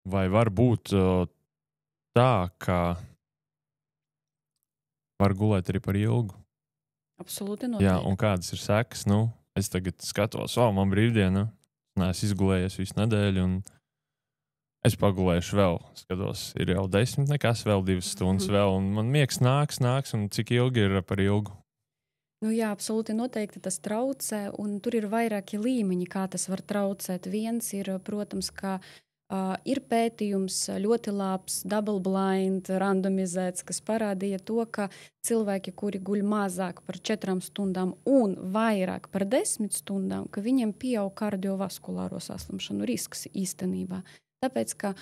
vai var būt tā, ka var gulēt arī par ilgu? Absolūti Jā, noteikti. un kādas ir sekas? Nu, es tagad skatos, man brīvdiena, neesmu izgulējies visu nedēļu, un es pagulēšu vēl. Skatos, ir jau 10, nekas, vēl 2 stundas, vēl, un man miegs nāks, un cik ilgi ir par ilgu? Nu, jā, absolūti noteikti tas traucē, un tur ir vairāki līmeņi, kā tas var traucēt. Viens ir, protams, ka ir pētījums ļoti labs, double blind, randomizēts, kas parādīja to, ka cilvēki, kuri guļ mazāk par 4 stundām un vairāk par 10 stundām, ka viņiem pieaug kardiovaskulāro saslimšanu risks īstenībā. Tāpēc, ka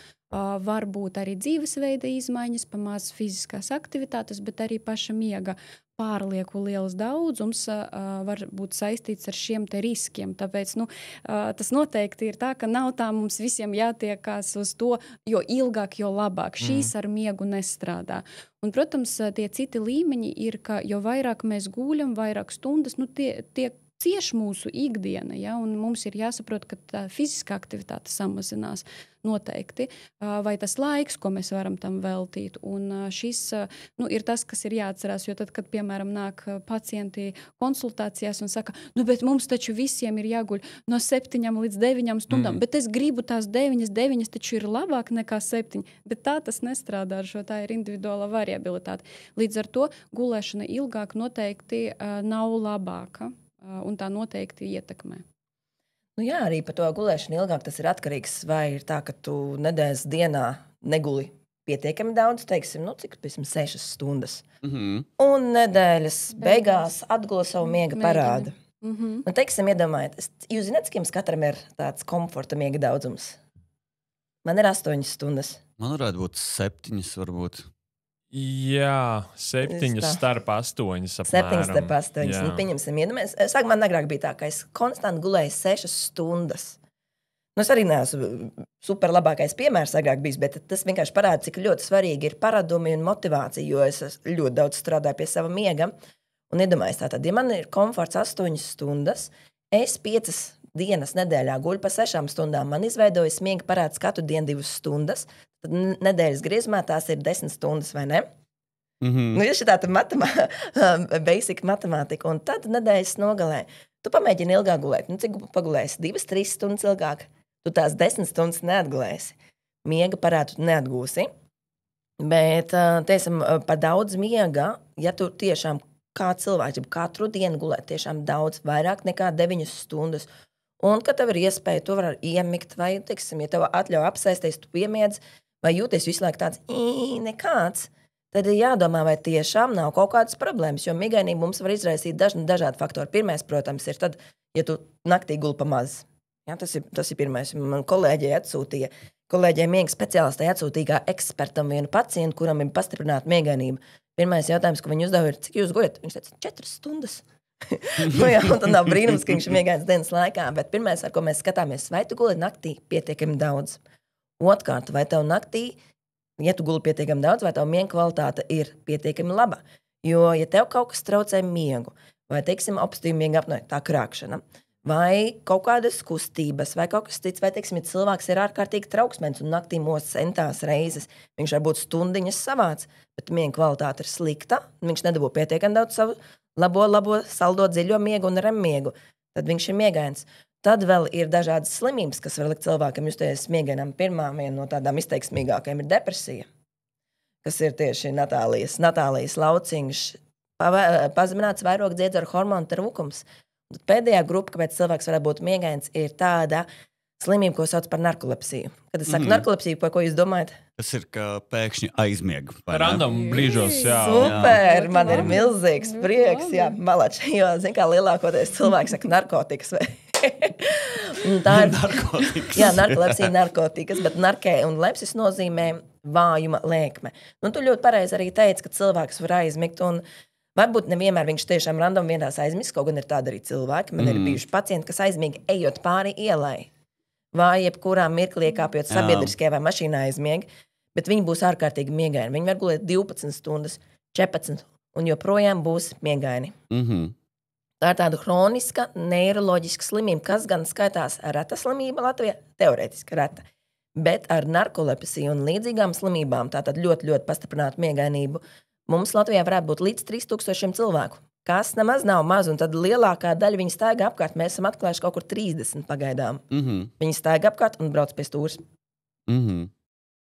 var būt arī dzīvesveida izmaiņas, pamaz fiziskās aktivitātes, bet arī paša miega pārlieku liels daudzums var būt saistīts ar šiem te riskiem. Tāpēc tas noteikti ir tā, ka nav tā mums visiem jātiekās uz to, jo ilgāk, jo labāk. Šīs ar miegu nestrādā. Un, protams, tie citi līmeņi ir, ka jo vairāk mēs guļam, vairāk stundas, tie cieš mūsu ikdiena, ja, un mums ir jāsaprot, ka tā fiziskā aktivitāte samazinās noteikti, vai tas laiks, ko mēs varam tam veltīt. Un šis ir tas, kas ir jāatcerās, jo tad, kad, piemēram, nāk pacienti konsultācijās un saka, bet mums taču visiem ir jāguļ no 7 līdz 9 stundām, bet es gribu tās 9 taču ir labāk nekā 7, bet tā tas nestrādā ar šo, tā ir individuāla variabilitāte. Līdz ar to gulēšana ilgāk noteikti nav labāka. Un tā noteikti ietekmē. Nu jā, arī par to gulēšanu ilgāk tas ir atkarīgs, vai ir tā, ka tu nedēļas dienā neguli pietiekami daudz, teiksim, cik 6 stundas. Un nedēļas beigās atgula savu miega parādu. Un, teiksim, iedomājiet, jūs zināt, cik jums katram ir tāds komforta miega daudzums? Man ir 8 stundas. Man varētu būt 7 varbūt. Jā, 7 starp 8. 7 starp 8. Pieņemsim, sākumā agrāk bija tā, ka es konstanti gulēju 6 stundas. Es arī neesmu super labākais piemērs agrāk bijis, bet tas vienkārši parāda, cik ļoti svarīgi ir paradumi un motivācija, jo es ļoti daudz strādāju pie sava miega. Un iedomājos tātad, ja man ir komforts 8 stundas, es 5 dienas nedēļā guļu pa 6 stundām, man izveidojas miega parāds katru dienu 2 stundas, tad nedēļas griezumā tās ir 10 stundas, vai ne? Ir šī tāda basic matemātika, un tad nedēļas nogalē. Tu pamēģini ilgāk gulēt. Cik pagulēsi? 2-3 stundas ilgāk. Tu tās 10 stundas neatgulēsi. Miega parādu tu neatgūsi. Bet, teiksim, par daudz miega, ja tu tiešām kā cilvēks katru dienu gulēt tiešām daudz, vairāk nekā 9 stundas, un ka tev ir iespēja, tu vari iemigt, vai, teiksim, ja tev atļauj apsēsties, tu piemiedz, vai jūties visu laiku tāds nekāds, tad ir jādomā, vai tiešām nav kaut kādas problēmas, jo migainība mums var izraisīt dažādi faktori. Pirmais, protams, ir tad, ja tu naktī guli pa maz. Ja, tas ir pirmais. Man kolēģijai miega speciālistai atsūtīja ekspertam vienu pacientu, kuram ir pastiprināta migainība. Pirmais jautājums, ko viņi uzdeva, ir, cik jūs guļat? Viņš teica, 4 stundas. Un tad nav brīnums, ka viņš ir miegains dienas laikā, bet pirmais, ar ko mēs skatāmies, vai tu guli naktī pietiekami daudz. Otrkārt, vai tev naktī, ja tu guli pietiekami daudz, vai tev miega kvalitāte ir pietiekami laba. Jo, ja tev kaut kas traucē miegu, vai, teiksim, obstīva miega apnoja, tā krākšana, vai kaut kādas kustības, vai kaut kas cits, vai, teiksim, ja cilvēks ir ārkārtīgi trauksmens un naktī mūs centās reizes, viņš varbūt stundiņas savāc, bet miega kvalitāte ir slikta, viņš nedabū pietiekami daudz savu labo saldo dziļo miegu un REM miegu, tad viņš ir miegains. Tad vēl ir dažādas slimības, kas var likt cilvēkam justies miegainam. Pirmā viena no tādām izteiksmīgākajām ir depresija, kas ir tieši Natālijas Lauciņš pazemināts vairogu dziedzaru hormonu trūkums. Tad pēdējā grupa, kāpēc cilvēks varētu būt miegains, ir tāda slimība, ko sauc par narkolepsiju. Kad es saku narkolepsiju, par ko jūs domājat? Tas ir, ka pēkšņi aizmiega. Random brīžos, jā. Super, man ir milzīgs prieks, jā, malači, jo, zin kā, lielākoties cilvēks saka narkotikas vai... Tā ir narkotikas. Jā, narkolepsija, narkotikas, bet narkē un lepsis nozīmē vājuma lēkme. Tu ļoti pareizi arī teici, ka cilvēks var aizmigt, un varbūt nevienmēr viņš tiešām random vienās aizmigt, kaut gan ir tāda arī cilvēki. Man ir bijuši pacienti, kas aizmiega ejot pāri ielai, vai jebkurā mirklī kāpjot sabiedriskajā vai mašīnā aizmiega, bet viņi būs ārkārtīgi miegaini. Viņi var gulēt 12 stundas, 14, un joprojām būs miegaini. Tā ir tāda hroniska neiroloģiska slimība, kas gan skaitās reta slimība Latvijā, teorētiski reta. Bet ar narkolepsiju un līdzīgām slimībām, tātad ļoti, ļoti pastiprinātu miegainību, mums Latvijā varētu būt līdz 3000 cilvēku. Kas nemaz nav maz, un tad lielākā daļa viņi staigā apkārt. Mēs esam atklājuši kaut kur 30 pagaidām. Viņi staigā apkārt un brauc pie stūres.